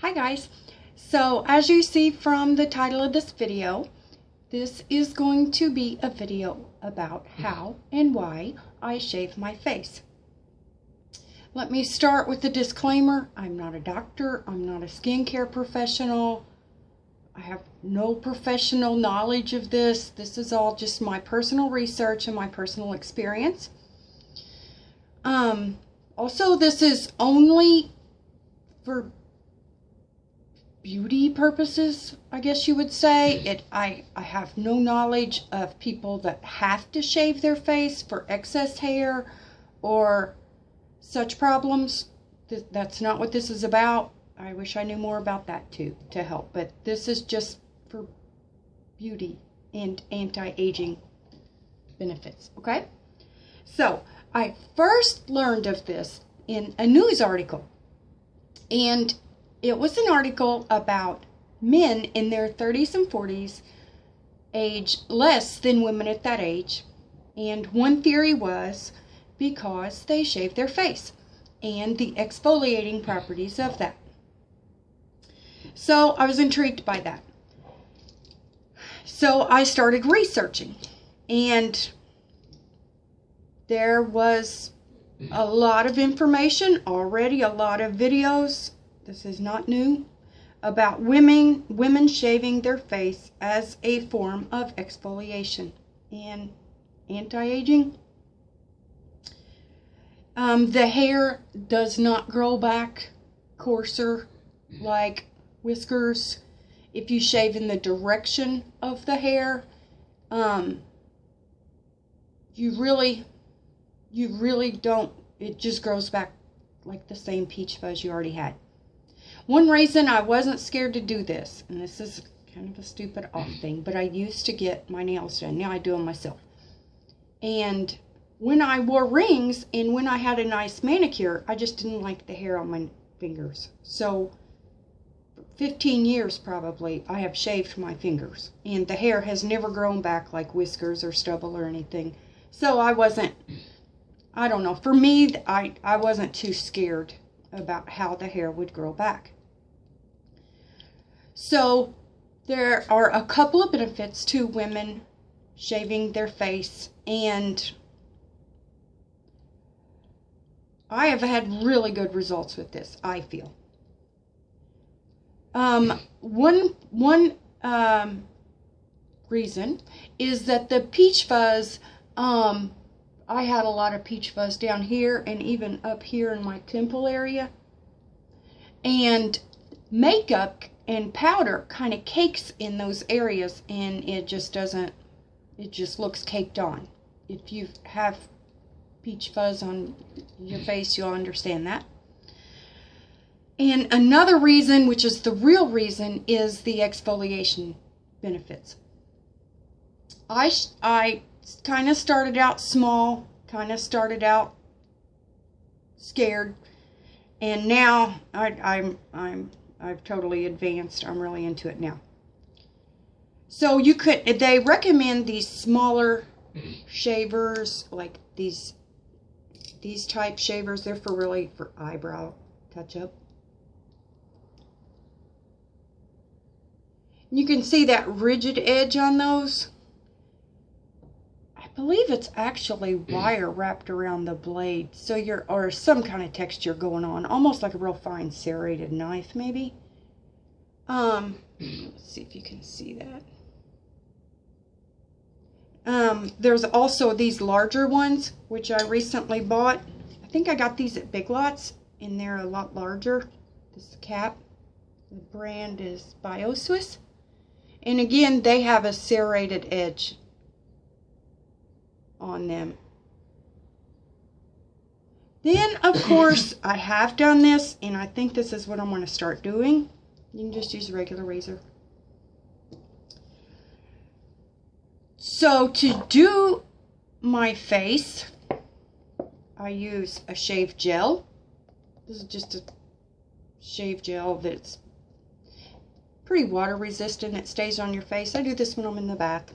Hi guys, so as you see from the title of this video, this is going to be a video about how and why I shave my face. Let me start with the disclaimer. I'm not a doctor, I'm not a skincare professional, I have no professional knowledge of this. This is all just my personal research and my personal experience. Also, this is only for beauty purposes, I guess you would say. I have no knowledge of people that have to shave their face for excess hair or such problems. That's not what this is about. I wish I knew more about that too to help, but this is just for beauty and anti-aging benefits, okay? So I first learned of this in a news article, and it was an article about men in their 30s and 40s, age less than women at that age. And one theory was because they shaved their face and the exfoliating properties of that. So I was intrigued by that. So I started researching, and there was a lot of information already, a lot of videos. This is not new, about women shaving their face as a form of exfoliation and anti-aging. The hair does not grow back coarser like whiskers. If you shave in the direction of the hair, you really don't. It just grows back like the same peach fuzz you already had. One reason I wasn't scared to do this, and this is kind of a stupid off thing, but I used to get my nails done. Now I do them myself. And when I wore rings and when I had a nice manicure, I just didn't like the hair on my fingers. So for 15 years probably, I have shaved my fingers, and the hair has never grown back like whiskers or stubble or anything. So I don't know, for me, I wasn't too scared about how the hair would grow back. So there are a couple of benefits to women shaving their face, and I have had really good results with this, I feel. One reason is that the peach fuzz, I had a lot of peach fuzz down here and even up here in my temple area. And makeup and powder kind of cakes in those areas, and it just looks caked on. If you have peach fuzz on your face, you'll understand that. And another reason, which is the real reason, is the exfoliation benefits. I kind of started out small, kind of started out scared, and now I've totally advanced. I'm really into it now. So they recommend these smaller shavers, like these type shavers. They're for eyebrow touch-up. You can see that rigid edge on those. I believe it's actually wire wrapped around the blade, so or some kind of texture going on, almost like a real fine serrated knife, maybe. Let's see if you can see that. There's also these larger ones, which I recently bought. I think I got these at Big Lots, and they're a lot larger. This cap, the brand is BioSwiss, and again, they have a serrated edge on them. Then, of course, I have done this, and I think this is what I'm going to start doing. You can just use a regular razor. So to do my face, I use a shave gel. This is just a shave gel that's pretty water resistant. It stays on your face. I do this when I'm in the bath.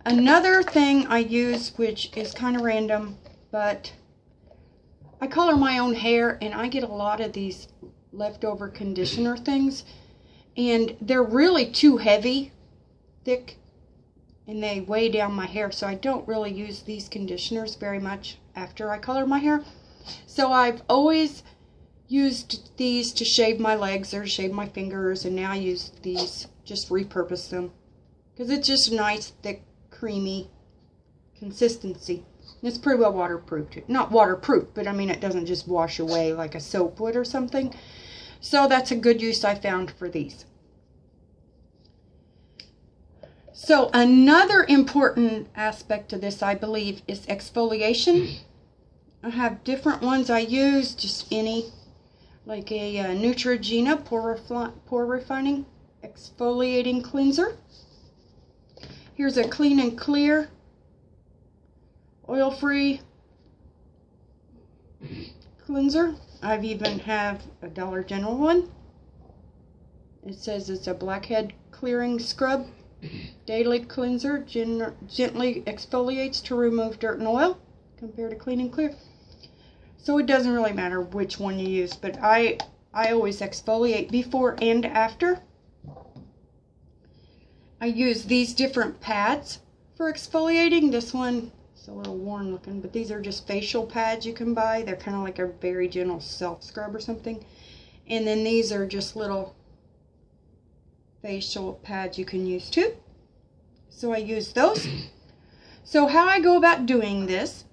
Another thing I use, which is kind of random, but I color my own hair, and I get a lot of these leftover conditioner things, and they're really too heavy, thick, and they weigh down my hair, so I don't really use these conditioners very much after I color my hair. So I've always used these to shave my legs or shave my fingers, and now I use these, just repurpose them, because it's just a nice, thick, creamy consistency. And it's pretty well waterproof too. Not waterproof, but I mean it doesn't just wash away like a soap would or something. So that's a good use I found for these. So another important aspect to this, I believe, is exfoliation. I have different ones I use, just any, like a Neutrogena pore refining exfoliating cleanser. Here's a Clean and Clear oil-free cleanser. I've even have a Dollar General one. It says it's a blackhead clearing scrub. Daily cleanser gently exfoliates to remove dirt and oil, compared to Clean and Clear. So it doesn't really matter which one you use, but I always exfoliate before and after. I use these different pads for exfoliating. This one is a little worn looking, but these are just facial pads you can buy. They're kind of like a very gentle self scrub or something. And then these are just little facial pads you can use too. So I use those. So how I go about doing this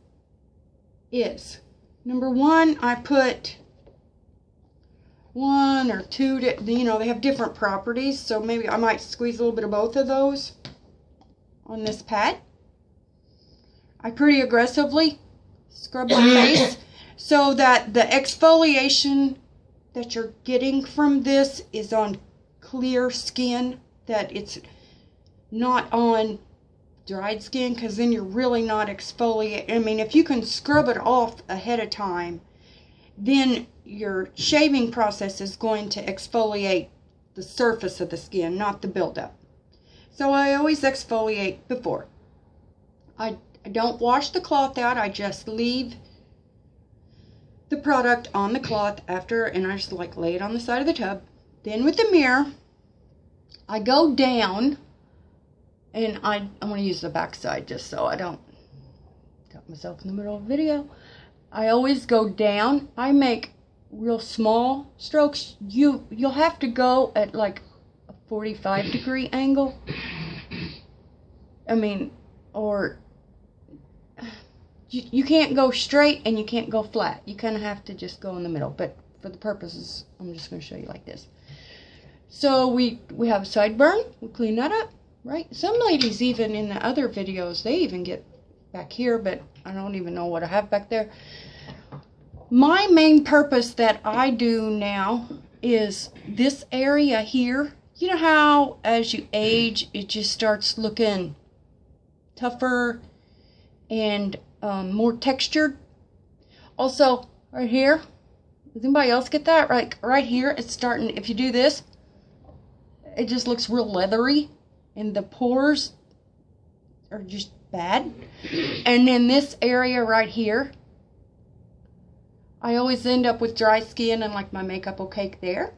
is, number one, I put one or two, you know, they have different properties, so maybe I might squeeze a little bit of both of those on this pad. I pretty aggressively scrub my face so that the exfoliation that you're getting from this is on clear skin, that it's not on dried skin, because then you're really not exfoliating. I mean, if you can scrub it off ahead of time, then your shaving process is going to exfoliate the surface of the skin, not the buildup. So I always exfoliate before. I don't wash the cloth out, I just leave the product on the cloth after, and I just like lay it on the side of the tub. Then with the mirror, I go down, and I'm going to use the back side just so I don't cut myself in the middle of a video. I always go down. I make real small strokes. You'll have to go at like a 45-degree angle. I mean, or you can't go straight and you can't go flat. You kind of have to just go in the middle. But for the purposes, I'm just going to show you like this. So we have a sideburn. We clean that up, right? Some ladies, even in the other videos, they even get back here, but I don't even know what I have back there. My main purpose that I do now is this area here. You know how as you age, it just starts looking tougher and more textured? Also, right here, does anybody else get that? Right here, it's starting, if you do this, it just looks real leathery, and the pores are just bad. And then this area right here, I always end up with dry skin and like my makeup will cake there.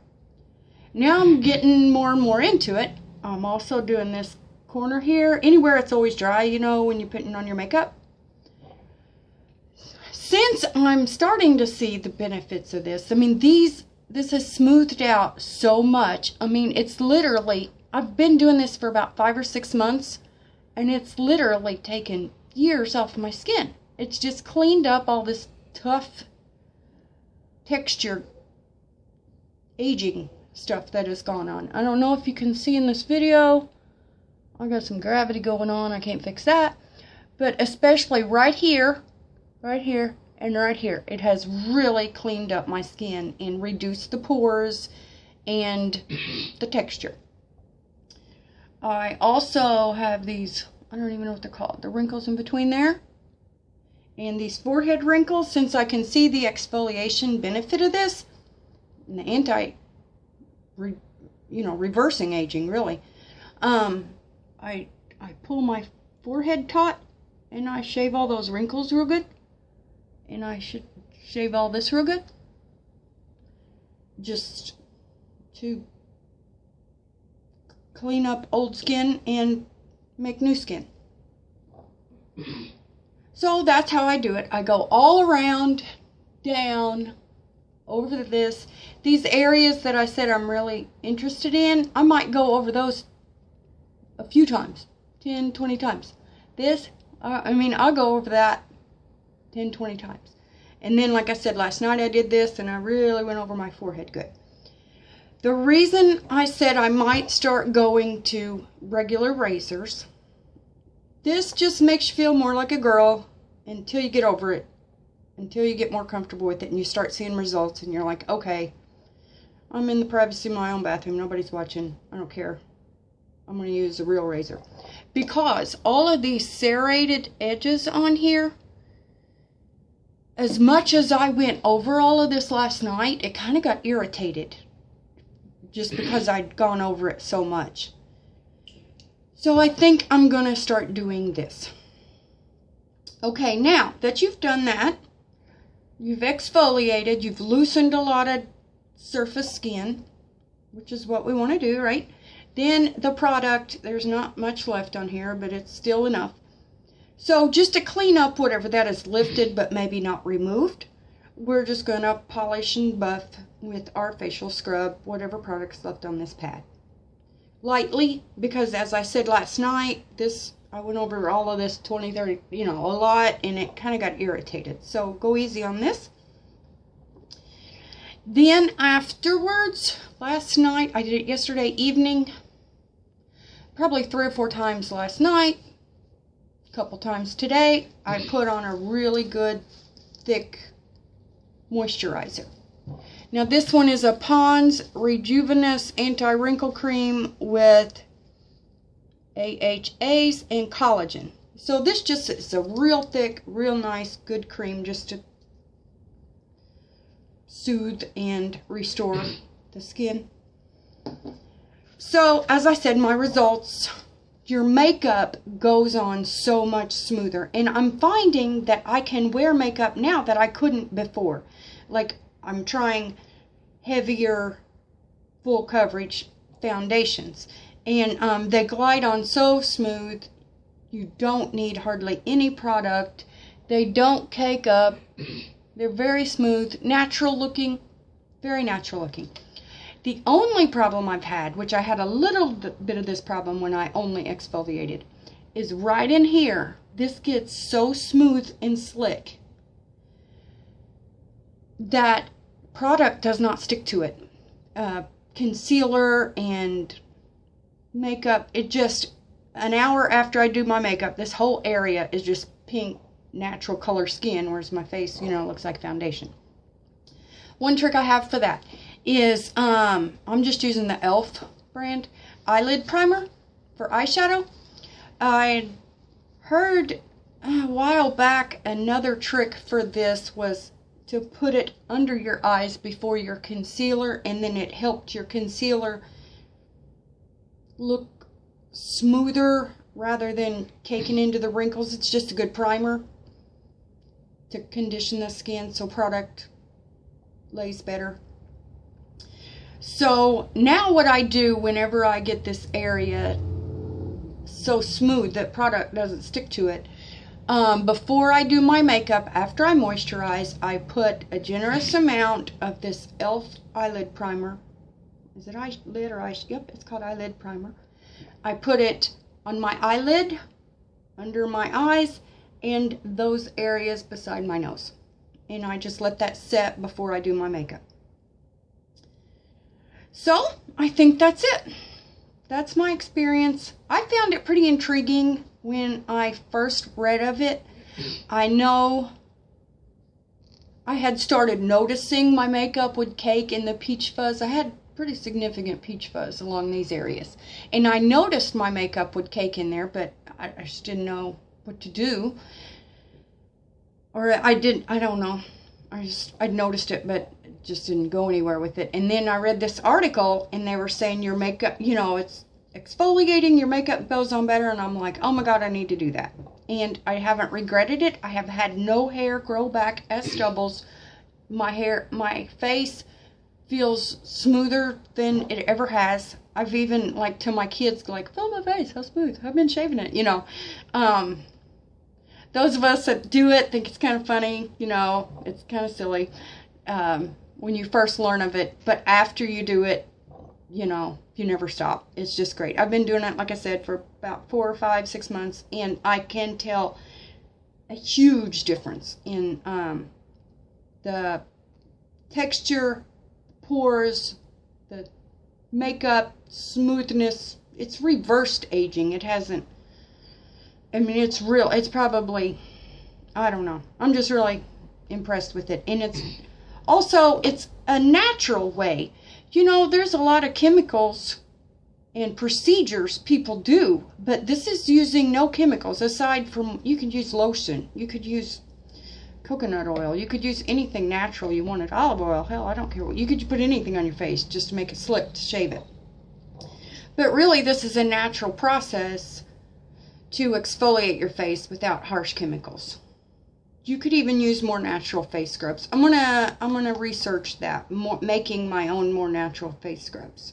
Now I'm getting more and more into it. I'm also doing this corner here, anywhere it's always dry, you know, when you're putting on your makeup. Since I'm starting to see the benefits of this, I mean, this has smoothed out so much. I mean, it's literally, I've been doing this for about 5 or 6 months, and it's literally taken years off my skin. It's just cleaned up all this tough texture aging stuff that has gone on. I don't know if you can see in this video, I got some gravity going on, I can't fix that, but especially right here, and right here, it has really cleaned up my skin and reduced the pores and the texture. I also have these, I don't even know what they're called, the wrinkles in between there, and these forehead wrinkles. Since I can see the exfoliation benefit of this, and the reversing aging, really, I pull my forehead taut and I shave all those wrinkles real good, and I should shave all this real good. just to clean up old skin and make new skin. So that's how I do it. I go all around, down, over these areas that I said I'm really interested in. I might go over those a few times, 10, 20 times. I'll go over that 10, 20 times. And then, like I said, last night I did this and I really went over my forehead good. The reason I said I might start going to regular razors, this just makes you feel more like a girl until you get over it, until you get more comfortable with it and you start seeing results and you're like, okay, I'm in the privacy of my own bathroom. Nobody's watching. I don't care. I'm going to use a real razor. Because all of these serrated edges on here, as much as I went over all of this last night, it kind of got irritated. Just because I'd gone over it so much. So I think I'm going to start doing this. Okay, now that you've done that, you've exfoliated, you've loosened a lot of surface skin, which is what we want to do, right? Then the product, there's not much left on here, but it's still enough. So just to clean up whatever that is lifted but maybe not removed, we're just going to polish and buff with our facial scrub, whatever product's left on this pad. Lightly, because as I said last night, I went over all of this 20, 30, a lot, and it kind of got irritated. So go easy on this. Then afterwards, last night, I did it yesterday evening, probably 3 or 4 times last night, a couple times today, I put on a really good, thick moisturizer. Now this one is a Pond's Rejuvenous Anti-Wrinkle Cream with AHAs and collagen. So this just is a real thick, real nice, good cream just to soothe and restore the skin. So as I said, my results, your makeup goes on so much smoother. And I'm finding that I can wear makeup now that I couldn't before. Like, I'm trying heavier full coverage foundations and they glide on so smooth. You don't need hardly any product. They don't cake up. They're very smooth, natural looking, very natural looking. The only problem I've had, which I had a little bit of this problem when I only exfoliated, is right in here. This gets so smooth and slick that product does not stick to it. Concealer and makeup, it just, an hour after I do my makeup, this whole area is just pink, natural color skin, whereas my face, looks like foundation. One trick I have for that is, I'm just using the e.l.f. brand eyelid primer for eyeshadow. I heard a while back another trick for this was to put it under your eyes before your concealer, and then it helped your concealer look smoother rather than caking into the wrinkles. It's just a good primer to condition the skin so product lays better. So now what I do whenever I get this area so smooth that product doesn't stick to it, before I do my makeup, after I moisturize, I put a generous amount of this e.l.f. eyelid primer. Is it eyelid or eyes? Yep, it's called eyelid primer. I put it on my eyelid, under my eyes, and those areas beside my nose. And I just let that set before I do my makeup. So, I think that's it. That's my experience. I found it pretty intriguing when I first read of it. I know I had started noticing my makeup would cake in the peach fuzz. I had pretty significant peach fuzz along these areas. And I noticed my makeup would cake in there, but I just didn't know what to do. Or I don't know. I'd noticed it, but just didn't go anywhere with it. And then I read this article and they were saying your makeup, it's exfoliating, your makeup goes on better. And I'm like, oh my God, I need to do that. And I haven't regretted it. I have had no hair grow back as stubbles. My face feels smoother than it ever has. I've even, like, to my kids, like, feel my face, how smooth. I've been shaving it, you know. Those of us that do it think it's kind of funny, you know, it's kind of silly when you first learn of it. But after you do it, you know, you never stop. It's just great. I've been doing it, like I said, for about 4 or 5, 6 months, and I can tell a huge difference in the texture, pores, the makeup, smoothness. It's reversed aging. It hasn't, I mean, it's real. It's probably, I don't know. I'm just really impressed with it. And it's also, it's a natural way. You know, there's a lot of chemicals and procedures people do, but this is using no chemicals aside from, you could use lotion, you could use coconut oil, you could use anything natural you wanted, olive oil, hell, I don't care what, you could put anything on your face just to make it slick, to shave it. But really, this is a natural process to exfoliate your face without harsh chemicals. You could even use more natural face scrubs. I'm gonna research that, making my own more natural face scrubs.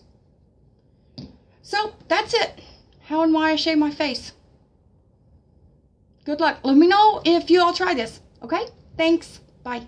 So that's it. How and why I shave my face. Good luck. Let me know if you all try this. Okay? Thanks. Bye.